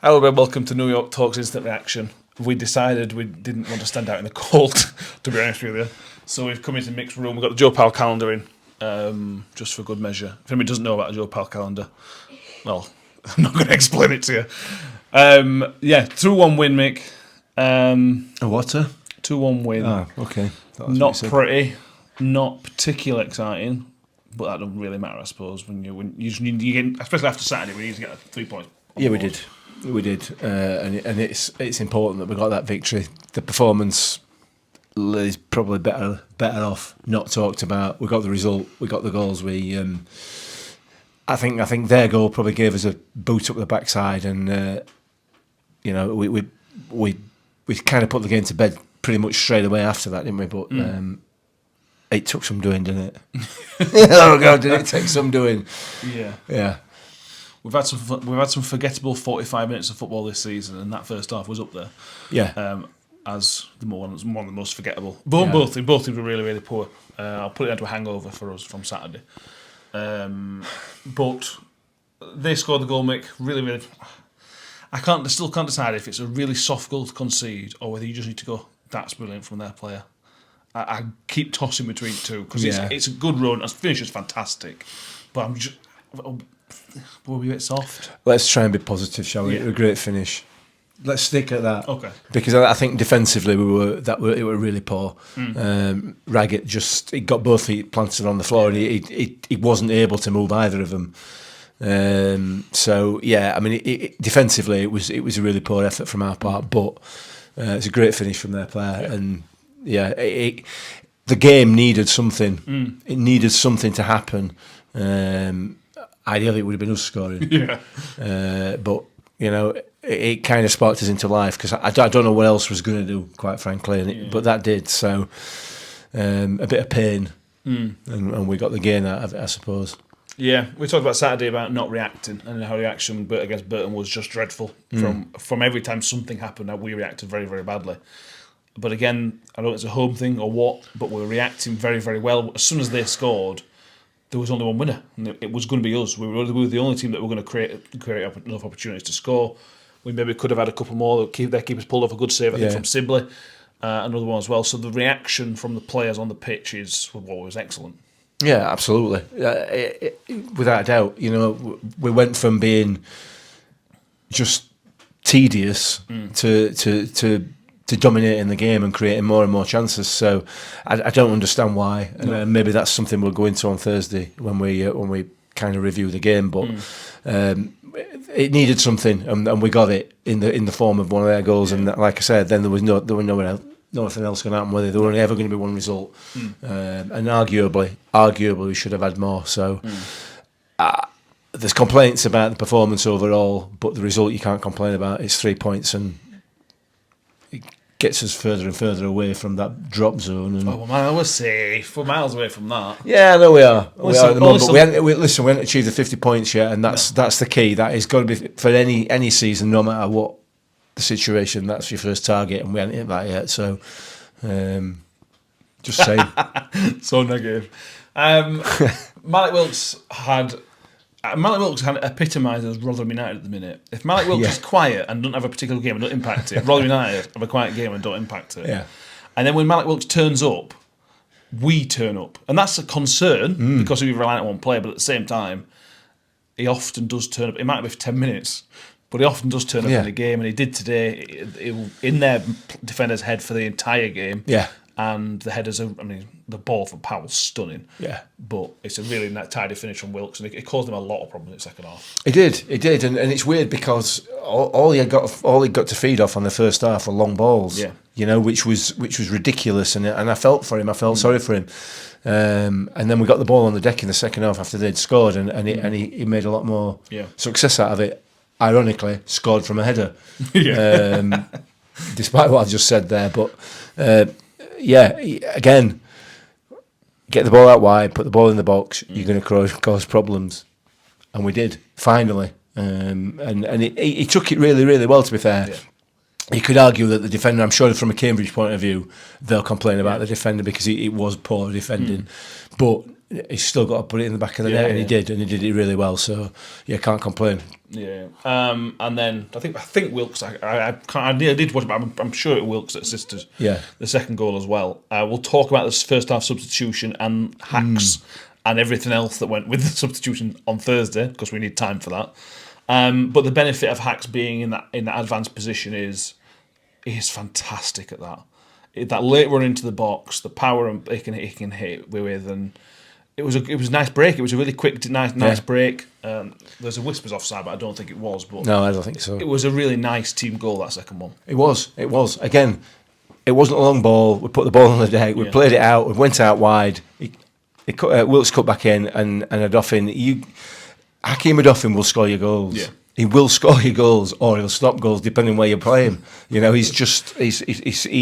Hello and welcome to New York Talks Instant Reaction. We decided we didn't want to stand out in the cold, to be honest with you. So we've come into the mixed room. We've got the Joe Powell calendar in, just for good measure. If anybody doesn't know about the Joe Powell calendar, well, I'm not going to explain it to you. 2-1 win, Mick. A what? 2-1 win. Oh, okay. Not pretty, not particularly exciting, but that doesn't really matter, I suppose. When you get, especially after Saturday, we need to get 3 points. Yeah, we did, and it's important that we got that victory. The performance is probably better off not talked about. We got the result, we got the goals. I think their goal probably gave us a boot up the backside, and we kind of put the game to bed pretty much straight away after that, didn't we? But it took some doing, didn't it? Oh God, did it take some doing? Yeah. We've had some forgettable 45 minutes of football this season, and that first half was up there. Yeah. As one of the most forgettable. Both teams were really, really poor. I'll put it into a hangover for us from Saturday. But they scored the goal, Mick. Really, really. I still can't decide if it's a really soft goal to concede or whether you just need to go, that's brilliant from their player. I keep tossing between two because it's a good run. The finish is fantastic, but I'm just. Were we a bit soft? Let's try and be positive, shall we? Yeah. A great finish. Let's stick at that. Okay. Because I think defensively it were really poor. Raggett he got both feet planted on the floor, and he wasn't able to move either of them. Defensively it was a really poor effort from our part, but it's a great finish from their player, and the game needed something. It needed something to happen. Ideally, it would have been us scoring. But it kind of sparked us into life because I don't know what else was going to do, quite frankly. But that did. So a bit of pain, and we got the gain out of it, I suppose. Yeah, we talked about Saturday about not reacting and how reaction against Burton was just dreadful. From every time something happened, we reacted very, very badly. But again, I don't know if it's a home thing or what, but we were reacting very, very well. As soon as they scored, there was only one winner, and it was going to be us. We were the only team that were going to create enough opportunities to score. We maybe could have had a couple more. Their keepers pulled off a good save, I think, from Sibley, another one as well. So the reaction from the players on the pitch was excellent. Yeah, absolutely, without a doubt. We went from being just tedious to dominating the game and creating more and more chances. So I don't understand why, and maybe that's something we'll go into on Thursday when we kind of review the game. But it needed something, and we got it in the form of one of their goals. And like I said, then there was nothing else going to happen with it. There were only ever going to be one result, and arguably we should have had more. So there's complaints about the performance overall, but the result you can't complain about. It's 3 points, and it gets us further and further away from that drop zone. And we're safe. We're miles away from that. Yeah, no, we are. We are at the moment. But we haven't achieved the 50 points yet, and that's the key. That is got to be for any season, no matter what the situation. That's your first target, and we haven't hit that yet. So, just saying. So negative. Malik Wilks epitomises Rotherham United at the minute. If Malik Wilks is quiet and doesn't have a particular game and don't impact it, Rotherham United have a quiet game and don't impact it. Yeah. And then when Malik Wilks turns up, we turn up. And that's a concern because we rely on one player, but at the same time, he often does turn up. It might be for 10 minutes, but he often does turn up in the game, and he did today in their defender's head for the entire game. Yeah. And the headers the ball from Powell's stunning. Yeah. But it's a really tidy finish from Wilks, and it caused him a lot of problems in the second half. It did, and it's weird because all he got to feed off on the first half were long balls. Yeah. Which was ridiculous, and I felt for him. I felt sorry for him. And then we got the ball on the deck in the second half after they'd scored, and he made a lot more success out of it. Ironically, scored from a header. Despite what I just said there, but. Again, get the ball out wide, put the ball in the box, you're going to cause problems. And we did, finally. And he took it really, really well, to be fair. Yeah. You could argue that the defender, I'm sure from a Cambridge point of view, they'll complain about the defender because he was poor defending. But he's still got to put it in the back of the net, and he did it really well. So, can't complain. Yeah, and then I think Wilks. I did watch, but I'm sure it Wilks that assisted the second goal as well. We'll talk about this first half substitution and hacks and everything else that went with the substitution on Thursday because we need time for that. But the benefit of Hacks being in that advanced position is he's fantastic at that. That late run into the box, the power he can hit with, and it was a nice break. It was a really quick, nice break. There's a whispers offside, but I don't think it was. But no, I don't think so. It was a really nice team goal, that second one. It was. Again, it wasn't a long ball. We put the ball on the deck. We played it out. We went out wide. Wilks cut back in, and Oddoffin. Hakeem Oddoffin will score your goals. Yeah. He will score your goals, or he'll stop goals depending where you play him. You know, he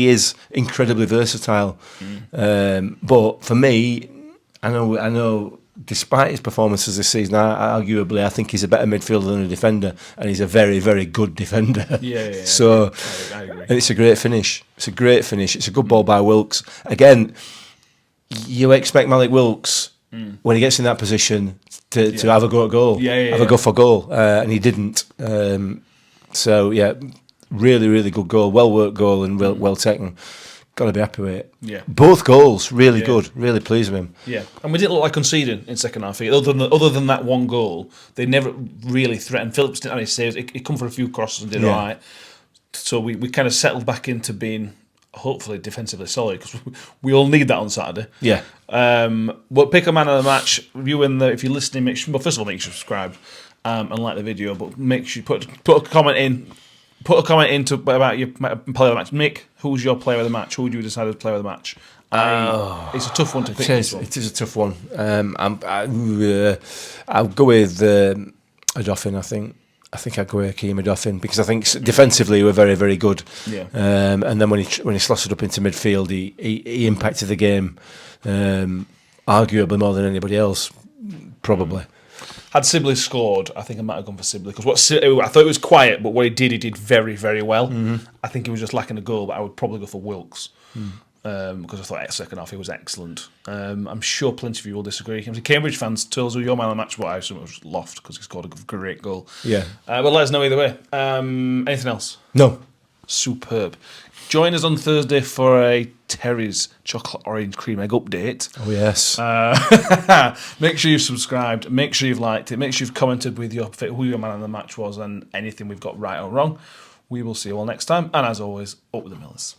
is incredibly versatile. But for me, I know. Despite his performances this season, arguably I think he's a better midfielder than a defender, and he's a very, very good defender. Yeah. So, I agree. And it's a great finish. It's a good ball by Wilks. Again, you expect Malik Wilks when he gets in that position to have a go at goal, have a go for goal, and he didn't. So really, really good goal, well worked goal, and well taken. Got to be happy with it. Yeah, both goals really good. Really pleased with him. Yeah, and we didn't look like conceding in second half. Other than that one goal, they never really threatened. Phillips didn't have any saves. He come for a few crosses and did all right. So we kind of settled back into being hopefully defensively solid because we all need that on Saturday. Yeah. But pick a man of the match. If you're listening, make sure. Well, first of all, make sure you subscribe and like the video. But make sure you put a comment in. Put a comment about your player of the match. Mick, who's your player of the match? Who would you decide as player of the match? It's a tough one to pick. It is a tough one. I'll go with Oddoffin, I think. I think I'd go with Hakeem Oddoffin because I think defensively we were very, very good. Yeah. And then when he slotted up into midfield, he impacted the game arguably more than anybody else, probably. Had Sibley scored, I think I might have gone for Sibley because I thought it was quiet, but what he did very, very well. Mm-hmm. I think he was just lacking a goal, but I would probably go for Wilks because I thought second half he was excellent. I'm sure plenty of you will disagree. Cambridge fans, tell us who your man of the match was. I assume it was Loft because he scored a great goal. Yeah, but let us know either way. Anything else? No. Superb. Join us on Thursday for a Terry's chocolate orange cream egg update. Oh yes. Make sure you've subscribed. Make sure you've liked it. Make sure you've commented with who your man of the match was and anything we've got right or wrong. We will see you all next time. And as always, up with the Millers.